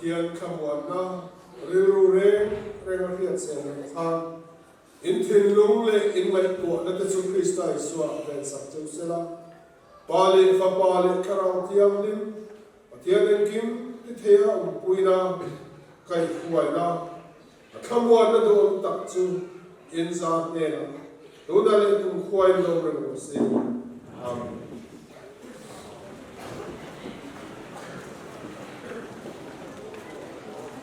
Hian kamuana riru re renga hiat se ha in thin lung le in mai po na te chu Krista Isua ben sak chu sela pali fa pali karau tiam lim patian en kim ti thea puina kai huaina kamuana do tak chu in za ne na do na le kum huai lo re se